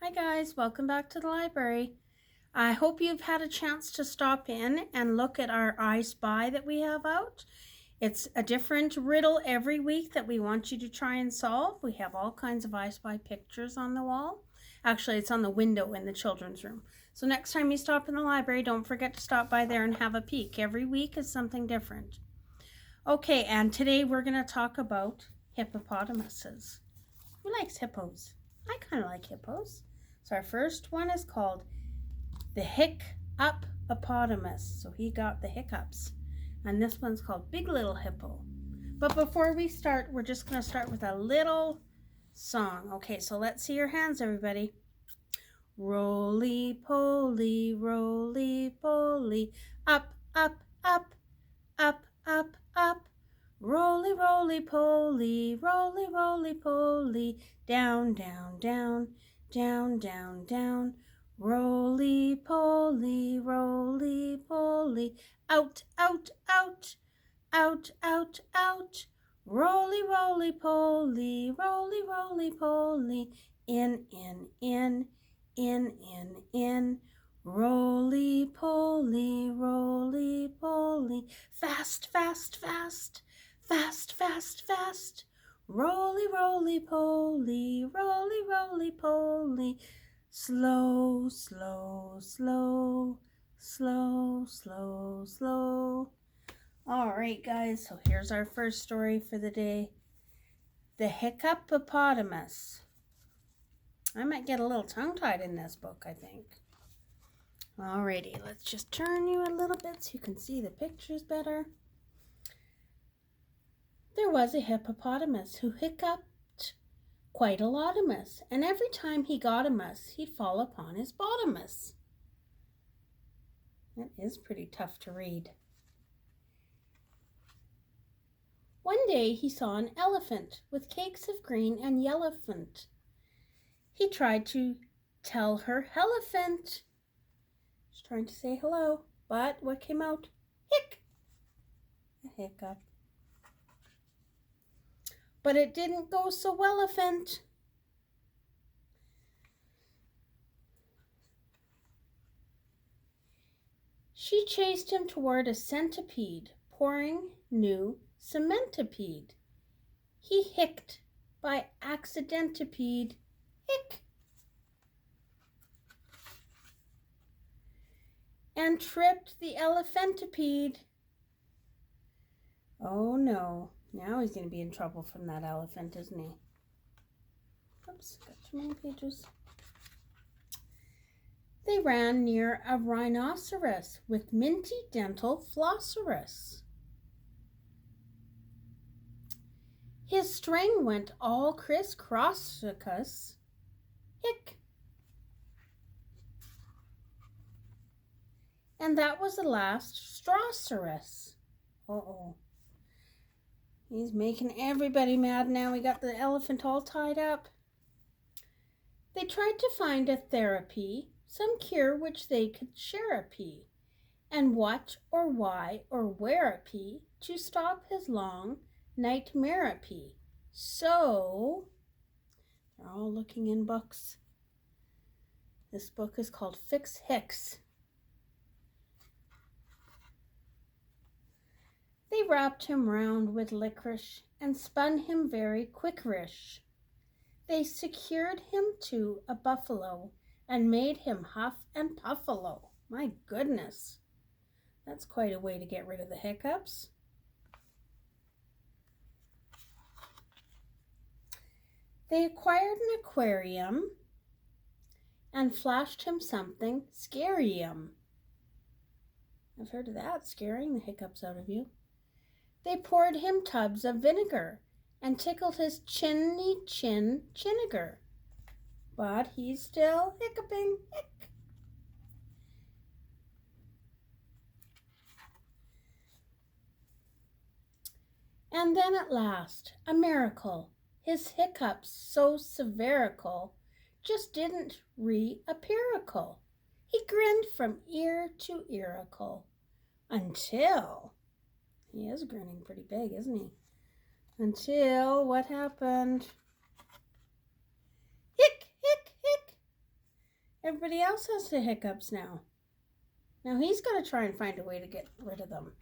Hi guys, welcome back to the library. I hope you've had a chance to stop in and look at our I Spy that we have out. It's a different riddle every week that we want you to try and solve. We have all kinds of I Spy pictures on the wall. Actually, it's on the window in the children's room. So next time you stop in the library, don't forget to stop by there and have a peek. Every week is something different. Okay, and today we're going to talk about hippopotamuses. Who likes hippos? I kind of like hippos. So our first one is called the Hippopotamus. So he got the hiccups. And this one's called Big Little Hippo. But before we start, we're just going to start with a little song. Okay, so let's see your hands, everybody. Roly-poly, roly-poly, up, up, up, up, up, up. Roly, roly, poly, roly, roly, poly, down, down, down, down, down, down. Roly, poly, roly, poly, out, out, out, out, out, out. Roly, roly, poly, roly, roly, poly, in, in, in. Roly, poly, roly, poly, fast, fast, fast. Fast, fast, fast. Roly, roly, poly, roly, roly, poly. Slow, slow, slow, slow, slow, slow. All right, guys, so here's our first story for the day. The Hippopotamus. I might get a little tongue-tied in this book, I think. Alrighty, let's just turn you a little bit so you can see the pictures better. There was a hippopotamus who hiccuped quite a lotamus, and every time he got a muss, he'd fall upon his bottomus. That is pretty tough to read. One day he saw an elephant with cakes of green and yellowfant. He tried to tell her "Helephant." She's trying to say hello, but what came out? Hic! A hiccup. But it didn't go so well-a-phant. She chased him toward a centipede, pouring new cementipede. He hicked by accidentipede. Hick! And tripped the elephantipede. Oh no, now he's going to be in trouble from that elephant, isn't he? Oops, got too many pages. They ran near a rhinoceros with minty dental flosserus. His string went all criss-crossicus. Hick! And that was the last strawcerus. Uh-oh. He's making everybody mad now. We got the elephant all tied up. They tried to find a therapy, some cure which they could share a pea, and what or why or where a pea to stop his long nightmare-a-pea. So, they're all looking in books. This book is called Fix Hicks. They wrapped him round with licorice and spun him very quickerish. They secured him to a buffalo and made him huff and puffalo. My goodness, that's quite a way to get rid of the hiccups. They acquired an aquarium and flashed him something scarium. I've heard of that, scaring the hiccups out of you. They poured him tubs of vinegar and tickled his chinnigar. But he's still hiccuping. Hick. And then at last, a miracle. His hiccups so severical just didn't reappearical. He grinned from ear to earicle until... He is grinning pretty big, isn't he? Until what happened? Hick, hick, hick. Everybody else has the hiccups now. Now he's got to try and find a way to get rid of them.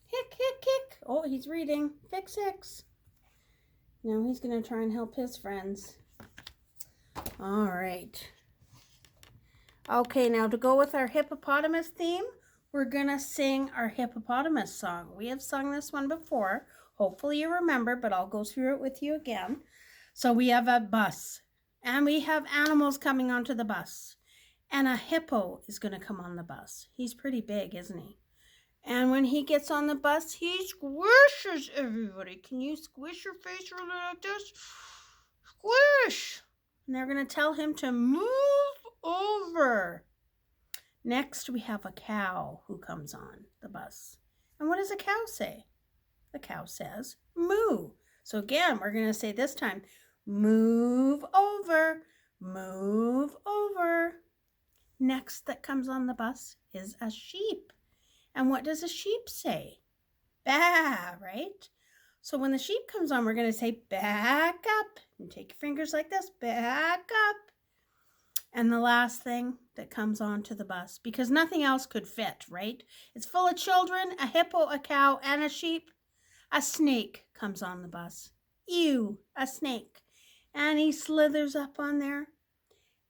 Hick, hick, hick. Oh, he's reading. Fix, fix. Now he's going to try and help his friends. All right. Okay, now to go with our hippopotamus theme, we're going to sing our hippopotamus song. We have sung this one before. Hopefully you remember, but I'll go through it with you again. So we have a bus, and we have animals coming onto the bus. And a hippo is going to come on the bus. He's pretty big, isn't he? And when he gets on the bus, he squishes everybody. Can you squish your face really like this? Squish! And they're going to tell him to move over. Next, we have a cow who comes on the bus. And what does a cow say? The cow says, moo. So again, we're going to say this time, move over, move over. Next that comes on the bus is a sheep. And what does a sheep say? Baa, right? So when the sheep comes on, we're going to say back up. And take your fingers like this, back up. And the last thing that comes onto the bus, because nothing else could fit, right? It's full of children, a hippo, a cow, and a sheep. A snake comes on the bus. Ew, a snake. And he slithers up on there.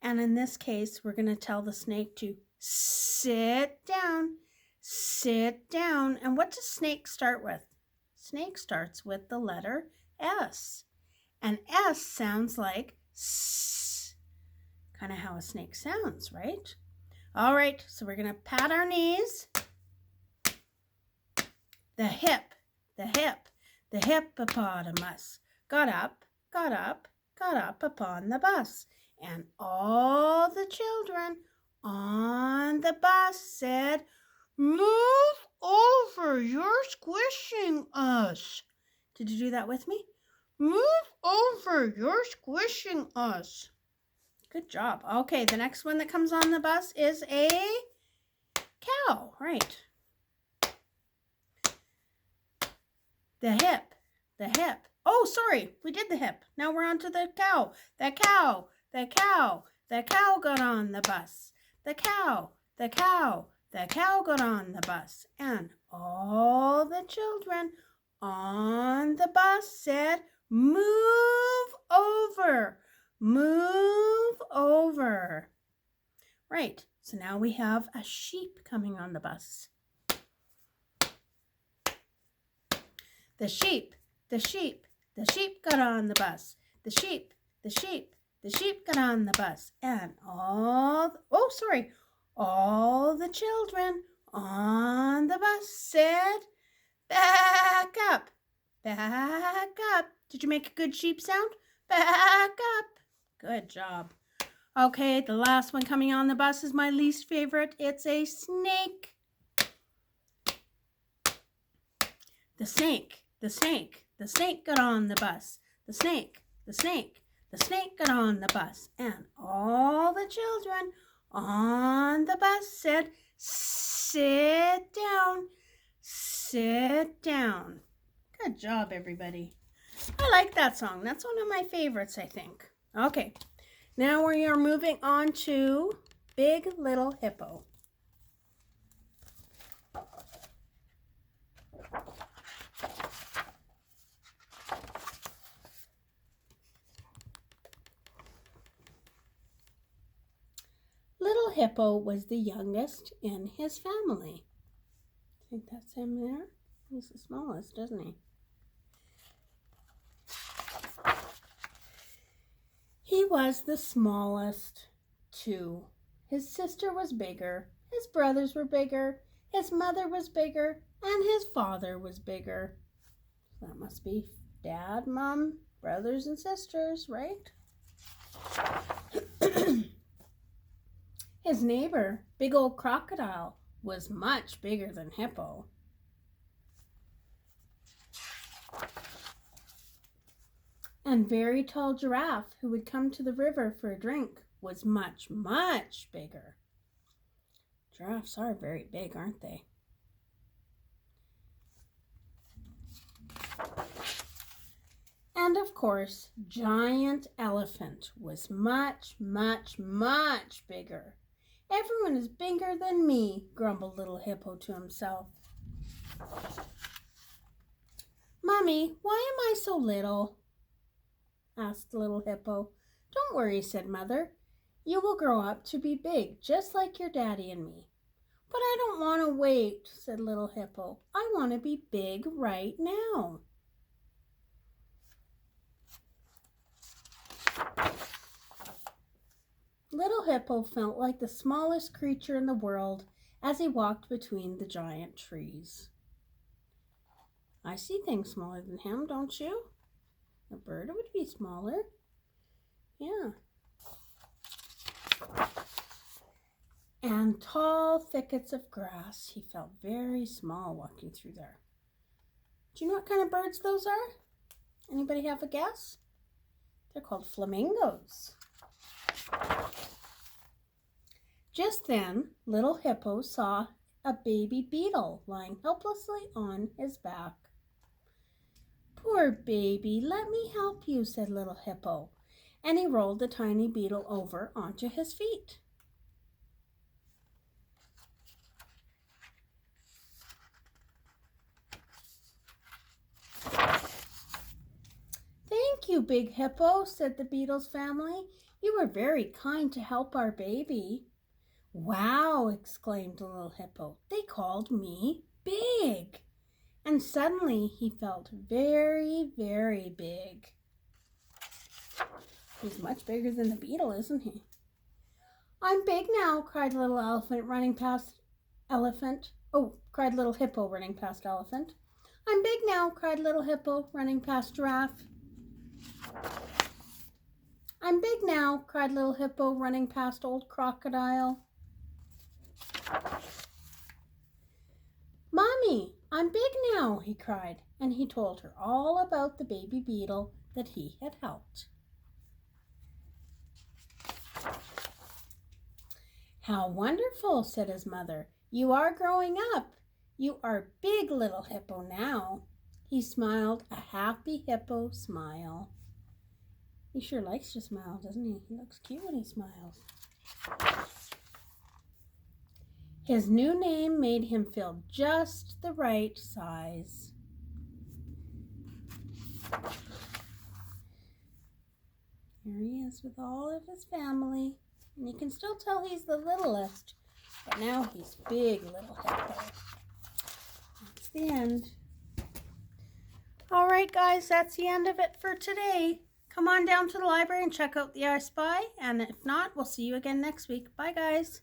And in this case, we're going to tell the snake to sit down. Sit down. And what does snake start with? Snake starts with the letter S. And S sounds like S. Kind of how a snake sounds, right? All right, so we're going to pat our knees. The hippopotamus got up upon the bus. And all the children on the bus said, move over, you're squishing us. Did you do that with me? Move over, you're squishing us. Good job. Okay, the next one that comes on the bus is a cow, right? The hip. Oh, sorry, we did the hip. Now we're on to the cow. The cow got on the bus. The cow got on the bus. And all the children on the bus said, move over, move over. Right, so now we have a sheep coming on the bus. The sheep got on the bus. The sheep got on the bus. And all the children on the bus said, back up, back up. Did you make a good sheep sound? Back up. Good job. Okay, the last one coming on the bus is my least favorite. It's a snake. The snake got on the bus. The snake got on the bus. And all the children on the bus said, sit down, sit down. Good job, everybody. I like that song. That's one of my favorites, I think. Okay, now we are moving on to Big Little Hippo. Little Hippo was the youngest in his family. I think that's him there. He's the smallest, doesn't he? He was the smallest, too. His sister was bigger, his brothers were bigger, his mother was bigger, and his father was bigger. That must be Dad, Mom, brothers, and sisters, right? His neighbor, Big Old Crocodile, was much bigger than Hippo. And Very Tall Giraffe, who would come to the river for a drink, was much, much bigger. Giraffes are very big, aren't they? And of course, Giant Elephant was much, much, much bigger. Everyone is bigger than me, grumbled little Hippo to himself. Mommy, why am I so little? Asked little Hippo. Don't worry, said Mother. You will grow up to be big, just like your daddy and me. But I don't want to wait, said little Hippo. I want to be big right now. Little Hippo felt like the smallest creature in the world as he walked between the giant trees. I see things smaller than him, don't you? A bird would be smaller. Yeah. And tall thickets of grass. He felt very small walking through there. Do you know what kind of birds those are? Anybody have a guess? They're called flamingos. Just then, little Hippo saw a baby beetle lying helplessly on his back. Poor baby, let me help you, said little Hippo, and he rolled the tiny beetle over onto his feet. Thank you, Big Hippo, said the beetle's family. You were very kind to help our baby. Wow, exclaimed the little Hippo. They called me big. And suddenly he felt very, very big. He's much bigger than the beetle, isn't he? I'm big now, cried little elephant running past elephant. Oh, cried little Hippo running past elephant. I'm big now, cried little Hippo running past giraffe. I'm big now, cried little Hippo running past old crocodile. Mommy, I'm big now, he cried, and he told her all about the baby beetle that he had helped. How wonderful, said his mother. You are growing up. You are big, little Hippo now. He smiled a happy hippo smile. He sure likes to smile, doesn't he? He looks cute when he smiles. His new name made him feel just the right size. Here he is with all of his family. And you can still tell he's the littlest, but now he's big, little Hippo. That's the end. All right, guys, that's the end of it for today. Come on down to the library and check out the I Spy. And if not, we'll see you again next week. Bye, guys.